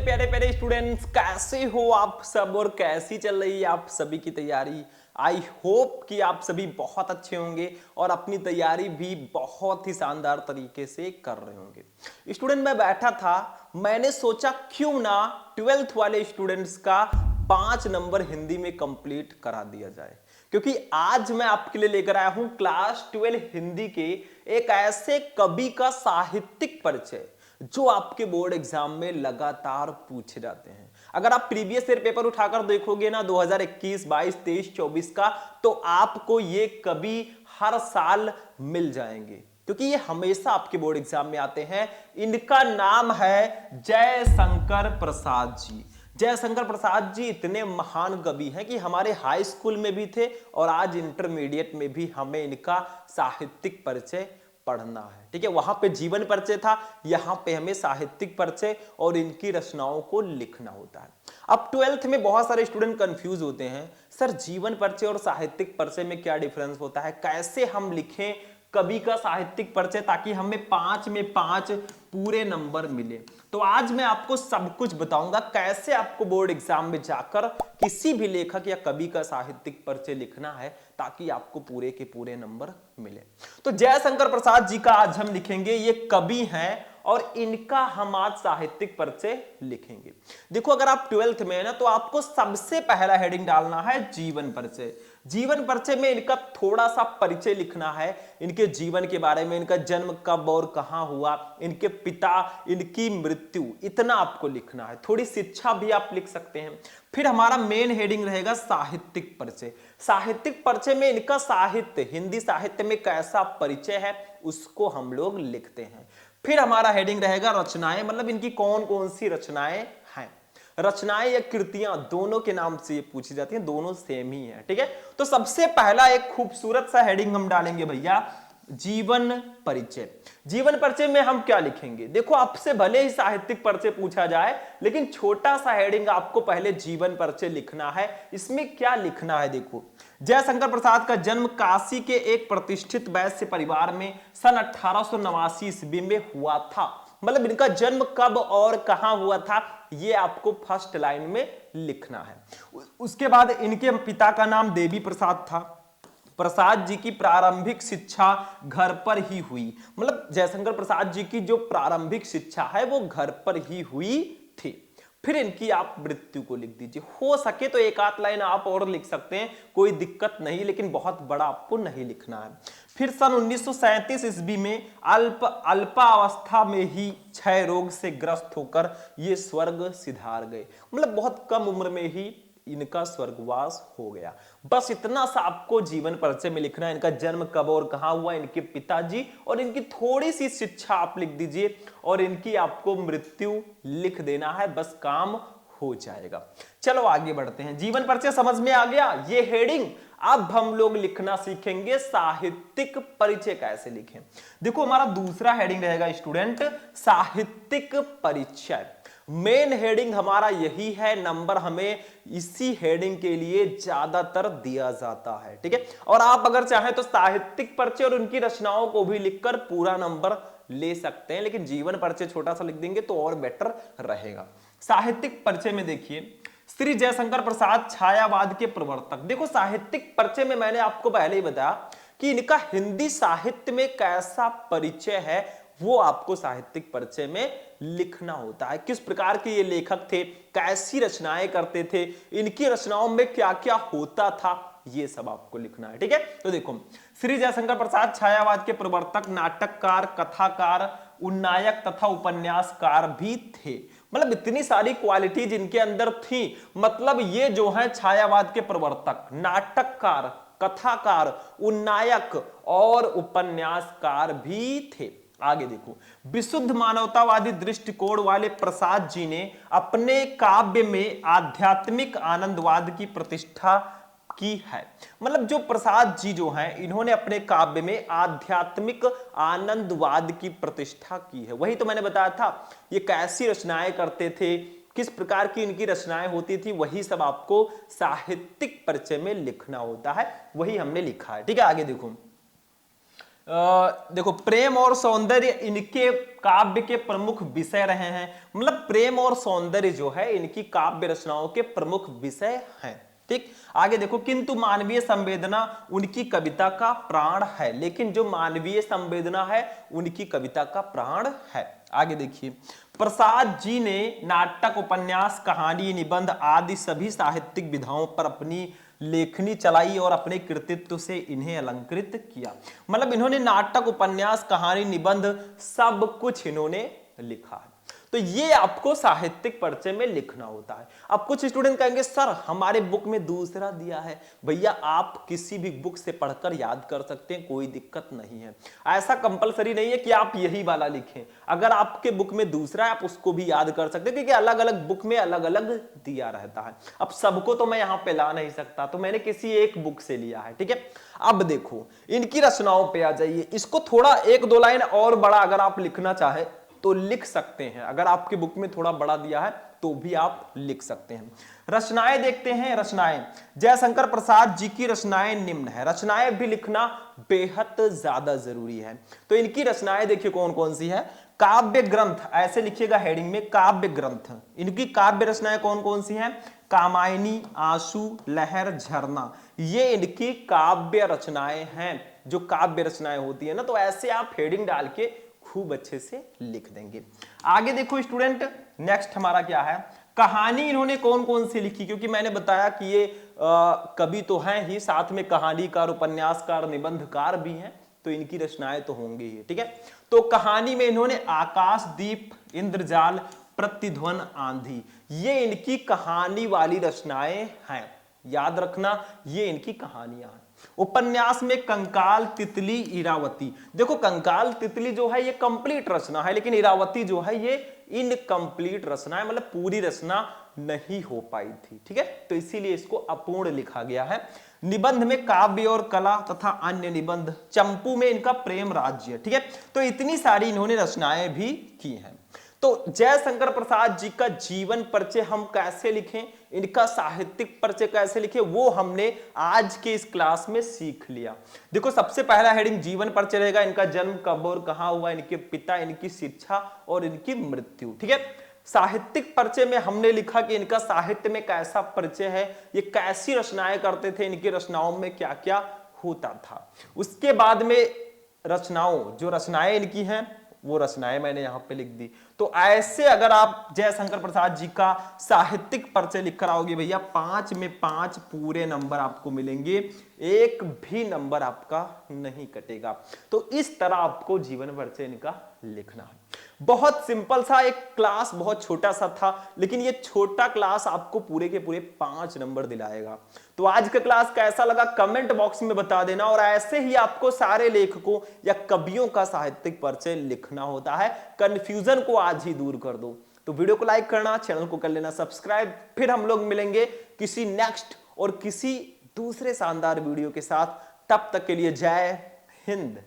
प्यारे प्यारे स्टूडेंट्स, कैसे हो आप सब और कैसी चल रही है आप सभी की तैयारी। आई होप कि आप सभी बहुत अच्छे होंगे और अपनी तैयारी भी बहुत ही शानदार तरीके से कर रहे होंगे। स्टूडेंट मैं बैठा था, मैंने सोचा क्यों ना 12th वाले स्टूडेंट्स का 5 नंबर हिंदी में कंप्लीट करा दिया जाए, क्योंकि आज मैं आपके लिए लेकर आया हूं क्लास 12 हिंदी के एक ऐसे कवि का साहित्यिक परिचय जो आपके बोर्ड एग्जाम में लगातार पूछे जाते हैं। अगर आप प्रीवियस ईयर पेपर उठाकर देखोगे ना 2021, 22, 23, 24 का, तो आपको ये कवि हर साल मिल जाएंगे, क्योंकि ये हमेशा आपके बोर्ड एग्जाम में आते हैं। इनका नाम है जयशंकर प्रसाद जी। जयशंकर प्रसाद जी इतने महान कवि हैं कि हमारे हाई स्कूल में भी थे और आज इंटरमीडिएट में भी हमें इनका साहित्यिक परिचय पढ़ना है। ठीक है, वहां पे जीवन परिचय था, यहां पे हमें साहित्यिक परिचय और इनकी रचनाओं को लिखना होता है। अब 12th में बहुत सारे स्टूडेंट कंफ्यूज होते हैं, सर जीवन परिचय और साहित्यिक परिचय में क्या डिफरेंस होता है, कैसे हम लिखें कवि का साहित्यिक परिचय ताकि हमें 5 में 5 पूरे नंबर मिले। तो आज मैं आपको सब कुछ बताऊंगा कैसे आपको बोर्ड एग्जाम में जाकर किसी भी लेखक या कवि का साहित्यिक परिचय लिखना है ताकि आपको पूरे के पूरे नंबर मिले। तो जयशंकर प्रसाद जी का आज हम लिखेंगे, ये कवि हैं और इनका हम आज साहित्यिक परिचय लिखेंगे। देखो, अगर आप 12th में है ना, तो आपको सबसे पहला हेडिंग डालना है जीवन परिचय। जीवन परिचय में इनका थोड़ा सा परिचय लिखना है, इनके जीवन के बारे में, इनका जन्म कब और कहां हुआ, इनके पिता, इनकी मृत्यु, इतना आपको लिखना है। थोड़ी शिक्षा भी आप लिख सकते हैं। फिर हमारा मेन हेडिंग रहेगा साहित्यिक परिचय। साहित्यिक परिचय में इनका साहित्य, हिंदी साहित्य में कैसा परिचय है उसको हम लोग लिखते हैं। फिर हमारा हेडिंग रहेगा रचनाएं, मतलब इनकी कौन कौन सी रचनाएं हैं। रचनाएं या कृतियां दोनों के नाम से ये पूछी जाती हैं, दोनों सेम ही है। ठीक है, तो सबसे पहला एक खूबसूरत सा हेडिंग हम डालेंगे भैया, जीवन परिचय। जीवन परिचय में हम क्या लिखेंगे? देखो, आपसे भले ही साहित्यिक परिचय पूछा जाए, लेकिन छोटा सा हेडिंग आपको पहले जीवन परिचय लिखना है। इसमें क्या लिखना है? देखो, जयशंकर प्रसाद का जन्म काशी के एक प्रतिष्ठित वैश्य परिवार में सन 1889 ईस्वी में हुआ था। मतलब इनका जन्म कब और कहां हुआ था ये आपको फर्स्ट लाइन में लिखना है। उसके बाद इनके पिता का नाम देवी प्रसाद था। प्रसाद जी की प्रारंभिक शिक्षा घर पर ही हुई, मतलब जयशंकर प्रसाद जी की जो प्रारंभिक शिक्षा है वो घर पर ही हुई थी। फिर इनकी आप मृत्यु को लिख दीजिए, हो सके तो एक आध लाइन आप और लिख सकते हैं, कोई दिक्कत नहीं, लेकिन बहुत बड़ा आपको नहीं लिखना है। फिर सन 1937 ईस्वी में अल्पावस्था में ही क्षय रोग से ग्रस्त होकर ये स्वर्ग सिधार गए, मतलब बहुत कम उम्र में ही इनका स्वर्गवास हो गया। बस इतना सा आपको जीवन परिचय में लिखना है, इनका जन्म कब और कहां हुआ, इनके पिताजी और इनकी थोड़ी सी शिक्षा आप लिख दीजिए और इनकी आपको मृत्यु लिख देना है, बस काम हो जाएगा। चलो आगे बढ़ते हैं। जीवन परिचय समझ में आ गया, ये हेडिंग। अब हम लोग लिखना सीखेंगे साहित्यिक परिचय कैसे लिखें। देखो, हमारा दूसरा हेडिंग रहेगा स्टूडेंट साहित्यिक परिचय। मेन हेडिंग हमारा यही है, नंबर हमें इसी हेडिंग के लिए ज्यादातर दिया जाता है। ठीक है, और आप अगर चाहें तो साहित्यिक परिचय और उनकी रचनाओं को भी लिखकर पूरा नंबर ले सकते हैं, लेकिन जीवन परिचय छोटा सा लिख देंगे तो और बेटर रहेगा। साहित्यिक परिचय में देखिए, श्री जयशंकर प्रसाद छायावाद के प्रवर्तक। देखो, साहित्यिक परिचय में मैंने आपको पहले ही बताया कि इनका हिंदी साहित्य में कैसा परिचय है वो आपको साहित्यिक परिचय में लिखना होता है। किस प्रकार के ये लेखक थे, कैसी रचनाएं करते थे, इनकी रचनाओं में क्या क्या होता था, ये सब आपको लिखना है। ठीक है, तो देखो, श्री जयशंकर प्रसाद छायावाद के प्रवर्तक, नाटककार, कथाकार, उन्नायक तथा उपन्यासकार भी थे। मतलब इतनी सारी क्वालिटीज इनके अंदर थी। मतलब ये जो है छायावाद के प्रवर्तक, नाटककार, कथाकार, उन्नायक और उपन्यासकार भी थे। आगे देखो, विशुद्ध मानवतावादी दृष्टिकोण वाले प्रसाद जी ने अपने काव्य में आध्यात्मिक आनंदवाद की प्रतिष्ठा की है। मतलब जो प्रसाद जी जो हैं, इन्होंने अपने काव्य में आध्यात्मिक आनंदवाद की प्रतिष्ठा की है। वही तो मैंने बताया था, ये कैसी रचनाएं करते थे, किस प्रकार की इनकी रचनाएं होती थी, वही सब आपको साहित्यिक परिचय में लिखना होता है, वही हमने लिखा है। ठीक है, आगे देखो, देखो प्रेम और सौंदर्य इनके काव्य के प्रमुख विषय रहे हैं। मतलब प्रेम और सौंदर्य जो है इनकी काव्य रचनाओं के प्रमुख विषय हैं। ठीक, आगे देखो, किंतु मानवीय संवेदना उनकी कविता का प्राण है। लेकिन जो मानवीय संवेदना है उनकी कविता का प्राण है। आगे देखिए, प्रसाद जी ने नाटक, उपन्यास, कहानी, निबंध आदि सभी साहित्यिक विधाओं पर अपनी लेखनी चलाई और अपने कृतित्व से इन्हें अलंकृत किया। मतलब इन्होंने नाटक, उपन्यास, कहानी, निबंध सब कुछ इन्होंने लिखा है। तो ये आपको साहित्यिक परिचय में लिखना होता है। अब कुछ स्टूडेंट कहेंगे सर हमारे बुक में दूसरा दिया है। भैया आप किसी भी बुक से पढ़कर याद कर सकते हैं, कोई दिक्कत नहीं है। ऐसा कंपलसरी नहीं है कि आप यही वाला लिखें। अगर आपके बुक में दूसरा है आप उसको भी याद कर सकते हैं, क्योंकि अलग अलग बुक में अलग अलग दिया रहता है। अब सबको तो मैं यहां पे ला नहीं सकता, तो मैंने किसी एक बुक से लिया है। ठीक है, अब देखो इनकी रचनाओं पे आ जाइए। इसको थोड़ा एक दो लाइन और बड़ा अगर आप लिखना चाहे तो लिख सकते हैं। अगर आपके बुक में थोड़ा बड़ा दिया है तो भी आप लिख सकते हैं। रचनाएं देखते हैं। रचनाएं, जयशंकर प्रसाद जी की रचनाएं निम्न है। रचनाएं भी लिखना बेहद ज्यादा जरूरी है। तो इनकी रचनाएं देखिए कौन कौन सी है। काव्य ग्रंथ, ऐसे लिखिएगा हेडिंग में, काव्य ग्रंथ। इनकी काव्य रचनाएं कौन कौन सी हैं। कामायनी, आंसू, लहर, झरना, ये इनकी काव्य रचनाएं हैं। जो काव्य रचनाएं होती है ना, तो ऐसे आप हेडिंग डाल के खूब अच्छे से लिख देंगे। आगे देखो स्टूडेंट, नेक्स्ट हमारा क्या है। कहानी इन्होंने कौन कौन सी लिखी, क्योंकि मैंने बताया कि ये कवि तो हैं ही, साथ में कहानीकार, उपन्यासकार, निबंधकार भी हैं, तो इनकी रचनाएं तो होंगी ही। ठीक है, तो कहानी में इन्होंने आकाशदीप, इंद्रजाल, प्रतिध्वन, आंधी, ये इनकी कहानी वाली रचनाएं हैं। याद रखना ये इनकी कहानियां हैं। उपन्यास में कंकाल, तितली, इरावती। देखो कंकाल तितली जो है ये कंप्लीट रचना है, लेकिन इरावती जो है ये इनकम्प्लीट रचना है, मतलब पूरी रचना नहीं हो पाई थी। ठीक है, तो इसीलिए इसको अपूर्ण लिखा गया है। निबंध में काव्य और कला तथा अन्य निबंध। चंपू में इनका प्रेम राज्य। ठीक है, तो इतनी सारी इन्होंने रचनाएं भी की हैं। तो जयशंकर प्रसाद जी का जीवन परिचय हम कैसे लिखें, इनका साहित्यिक परिचय कैसे लिखें, वो हमने आज के इस क्लास में सीख लिया। देखो सबसे पहला हेडिंग जीवन परिचय रहेगा। इनका जन्म कब और कहां हुआ, इनके पिता, इनकी शिक्षा और इनकी मृत्यु। ठीक है, साहित्यिक परिचय में हमने लिखा कि इनका साहित्य में कैसा परिचय है, ये कैसी रचनाएं करते थे, इनकी रचनाओं में क्या क्या होता था। उसके बाद में रचनाओं, जो रचनाएं इनकी हैं वो रचनाएं मैंने यहां पे लिख दी। तो ऐसे अगर आप जयशंकर प्रसाद जी का साहित्यिक परिचय लिख कर आओगे भैया, 5 में 5 पूरे नंबर आपको मिलेंगे, एक भी नंबर आपका नहीं कटेगा। तो इस तरह आपको जीवन परिचय इनका लिखना है। बहुत सिंपल सा एक क्लास, बहुत छोटा सा था, लेकिन ये छोटा क्लास आपको पूरे के पूरे 5 नंबर दिलाएगा। तो आज का क्लास कैसा लगा कमेंट बॉक्स में बता देना। और ऐसे ही आपको सारे लेखकों या कवियों का साहित्यिक परिचय लिखना होता है। कंफ्यूजन को आज ही दूर कर दो। तो वीडियो को लाइक करना, चैनल को कर लेना सब्सक्राइब। फिर हम लोग मिलेंगे किसी नेक्स्ट और किसी दूसरे शानदार वीडियो के साथ। तब तक के लिए जय हिंद।